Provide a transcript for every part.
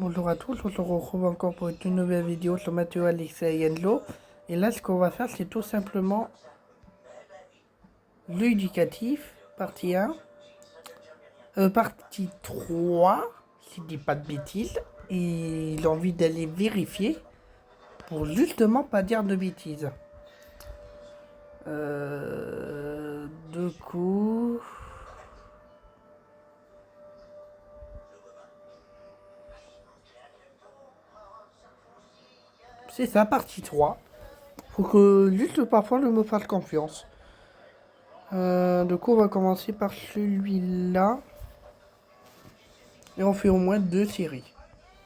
Bonjour à tous, on se retrouve encore pour une nouvelle vidéo sur Mathieu, Alexia et Enzo. Et là, ce qu'on va faire, c'est tout simplement l'éducatif, partie 1, partie 3, si je dis pas de bêtises. Et j'ai envie d'aller vérifier pour justement pas dire de bêtises. Du coup... C'est ça, partie 3. Faut que juste parfois je me fasse confiance. Du coup, on va commencer par celui-là. Et on fait au moins 2 séries.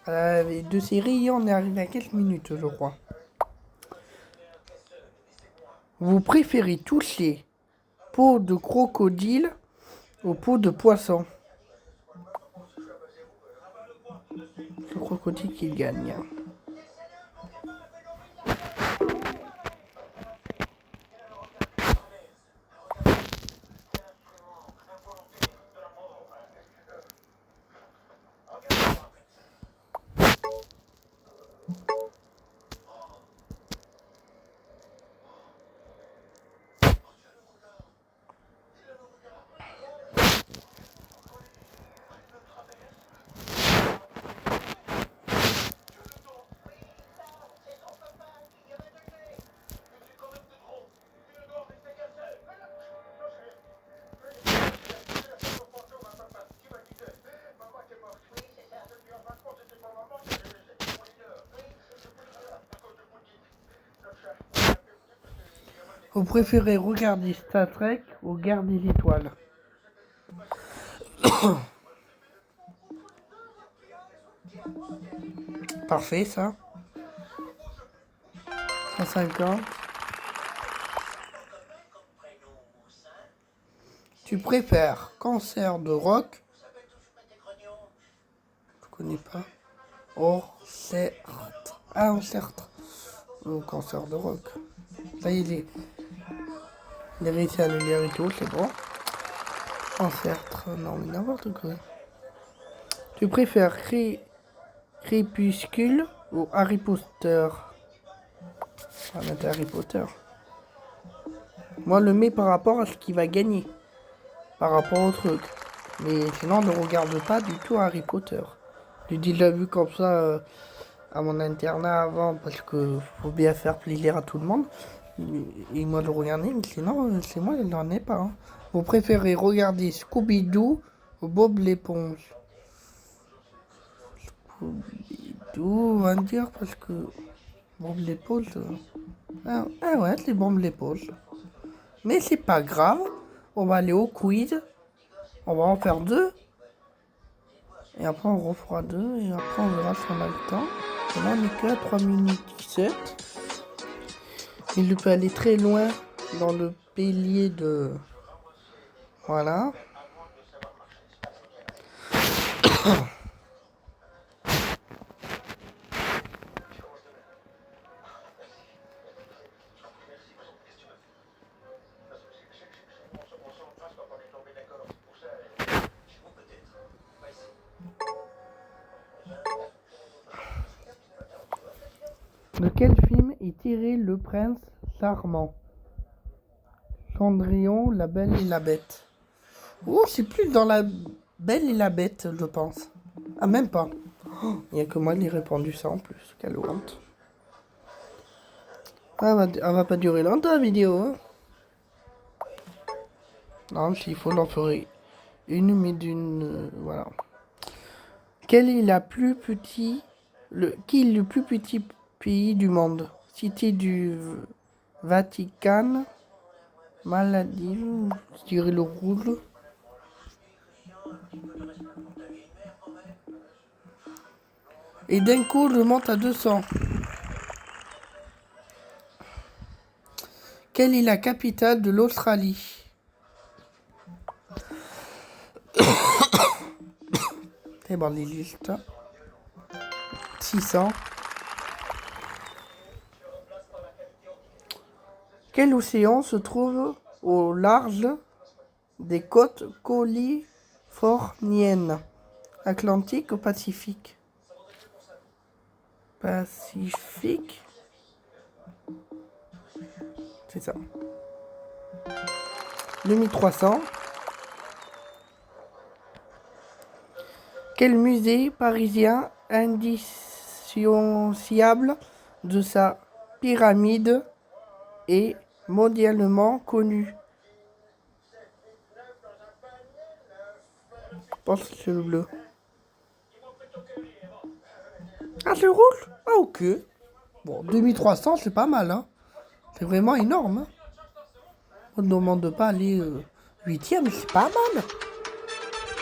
Les 2 séries, on est arrivé à quelques minutes, je crois. Vous préférez toucher peau de crocodile ou peau de poisson? Le crocodile qui gagne. Vous préférez regarder Star Trek ou Guerre des étoiles? Parfait, ça. 150. Tu préfères cancer de rock? Je connais pas. Orcertre. Ah, Orcertre. Ou cancer de rock. Ça y est, les réussi à le lire et tout, c'est bon. Orcertre. Non, mais n'importe quoi. Tu préfères Crépuscule ou Harry Potter? On va mettre Harry Potter. Moi, le mets par rapport à ce qu'il va gagner. Par rapport au truc. Mais sinon, on ne regarde pas du tout Harry Potter. J'ai déjà vu comme ça à mon internat avant parce que faut bien faire plaisir à tout le monde. Et moi, je regardais, mais sinon, c'est moi, je n'en ai pas. Hein. Vous préférez regarder Scooby-Doo ou Bob l'éponge? Scooby-Doo, on va dire, parce que Bob l'éponge... Ah ouais, c'est Bob l'éponge. Mais c'est pas grave. On va aller au quiz. On va en faire 2. Et après, on refera 2. Et après, on verra si on a le temps. Et là, on est que à 3 minutes 17. Il peut aller très loin dans le pilier de... Voilà. De quel film est tiré Le Prince Charmant? Cendrillon, La Belle et la Bête. Oh, c'est plus dans La Belle et la Bête, je pense. Ah, même pas. Il n'y a que moi qui ai répondu ça en plus. Quelle honte. Ah, elle va pas durer longtemps la vidéo. Hein. Non, s'il faut, l'en ferai une, mais d'une... voilà. Quel est la plus petit... Qui est le plus petit pays du monde? Cité du Vatican, Maladives, je dirais le rouge. Et d'un coup, je monte à 200. Quelle est la capitale de l'Australie? C'est bon, les listes. 600. Quel océan se trouve au large des côtes californiennes? Atlantique ou Pacifique? Pacifique. C'est ça. 2300. Quel musée parisien indissociable de sa pyramide est mondialement connu? Je pense que c'est le bleu. Ah, c'est le rouge? Ah, ok. Bon, 2300, c'est pas mal, hein. C'est vraiment énorme, hein. On ne demande pas aller 8e, c'est pas mal.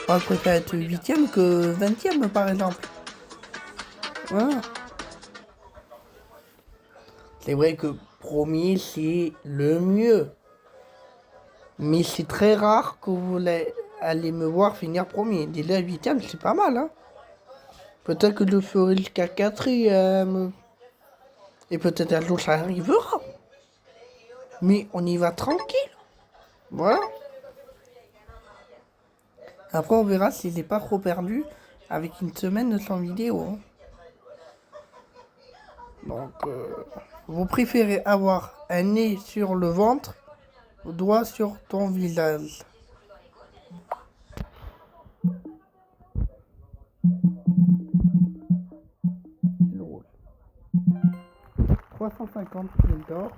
Moi, je préfère être 8e que 20e, par exemple. Voilà. C'est vrai que premier, c'est le mieux. Mais c'est très rare que vous allez me voir finir premier. Déjà 8e, c'est pas mal, hein. Peut-être que je ferai jusqu'à 4e. Et peut-être un jour, ça arrivera. Mais on y va tranquille. Voilà. Après, on verra si j'ai pas trop perdu avec une semaine sans vidéo. Hein. Donc, vous préférez avoir un nez sur le ventre ou doigt sur ton visage? Le rôle. 350 pièces d'or.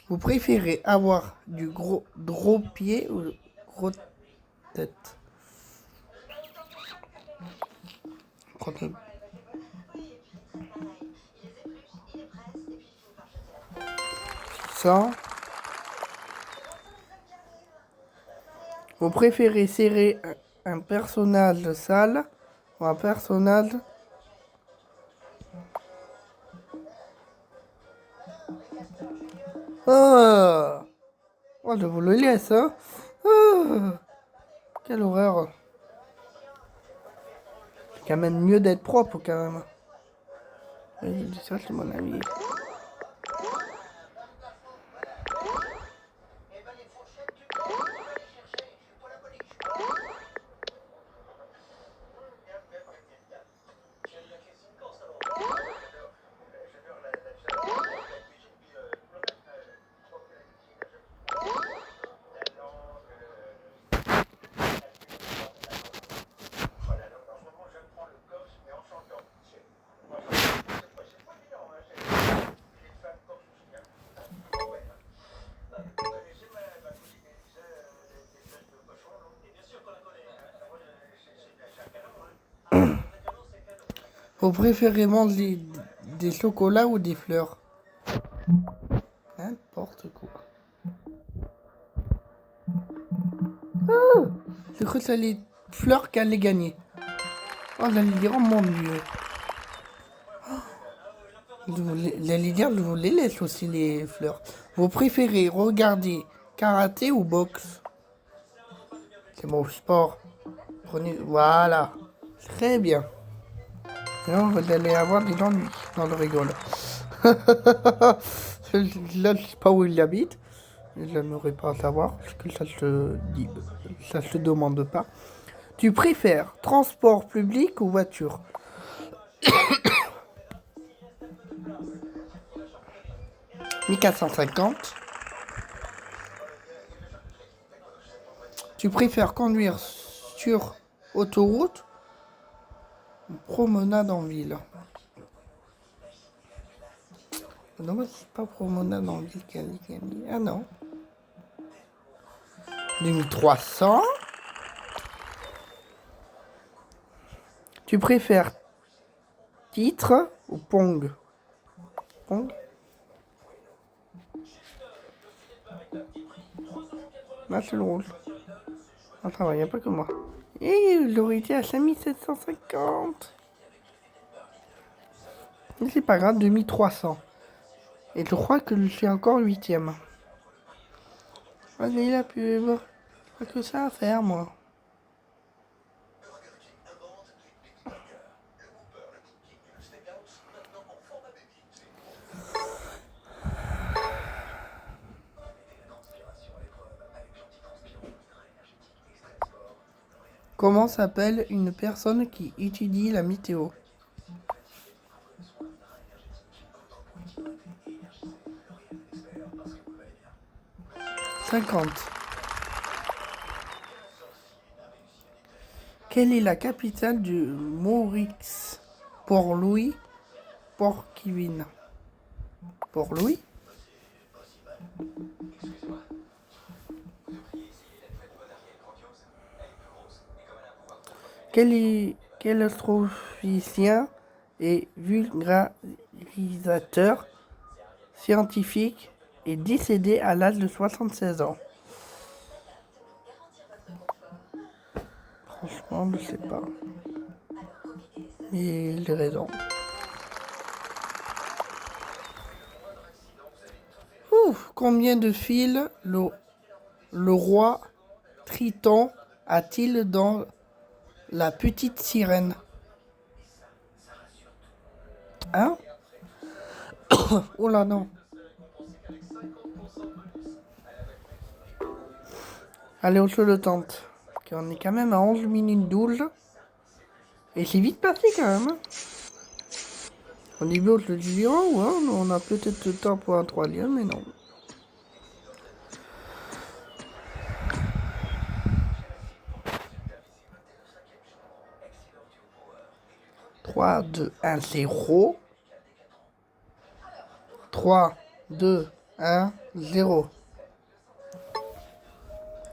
Vous préférez avoir du gros pied ou gros tête? Ça. Vous préférez serrer un personnage sale ou un personnage oh, je vous le laisse, hein. Quelle horreur. C'est quand même mieux d'être propre, quand même. Oui, ça, c'est mon avis. Vous préférez manger des chocolats ou des fleurs? N'importe quoi. J'ai cru que c'est les fleurs qui allaient gagner. Oh, j'allais dire, oh mon dieu. J'allais dire, je vous les laisse aussi, les fleurs. Vous préférez regarder karaté ou boxe? C'est mon sport. Prenez, voilà. Très bien. Sinon, vous allez avoir des ennuis. Non, je rigole. Là, je sais pas où il habite. Je n'aimerais pas savoir, parce que ça se dit, ça se demande pas. Tu préfères transport public ou voiture? 1450. Tu préfères conduire sur autoroute ou promenade en ville? Non, moi, c'est pas promenade en ville qui a gagné. Ah non. 2300. Tu préfères titre ou Pong? Pong? Là, c'est le rouge. Ah, ça va, il n'y a pas que moi. Et j'aurais été à 5750. Mais c'est pas grave, 2300. Et je crois que je suis encore 8e. Allez, la pub. Pas que ça à faire, moi. Comment s'appelle une personne qui étudie la météo? 50. Quelle est la capitale du Maurice? Port-Louis, Port-Kivin. Port-Louis? Quel astrophysicien et vulgarisateur scientifique est décédé à l'âge de 76 ans? Franchement, je ne sais pas. Mais j'ai raison. Ouf, combien de fils le roi Triton a-t-il dans la petite sirène? Hein? Oh là non. Allez, on se le tente. On est quand même à 11 minutes 12. Et c'est vite passé quand même. Hein. Au début, on se dit, oh ouais, on a peut-être le temps pour un troisième, mais non. 3, 2, 1, 0. 3, 2, 1, 0.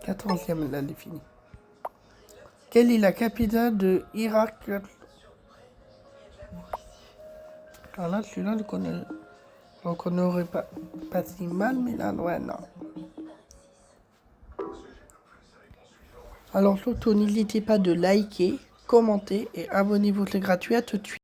14e, là, elle est finie. Quelle est la capitale de Irak? Alors là, celui-là, je le connais pas si mal, mais là, ouais, non. Alors surtout, n'hésitez pas de liker, commenter et abonnez-vous, c'est gratuit, à tout de suite.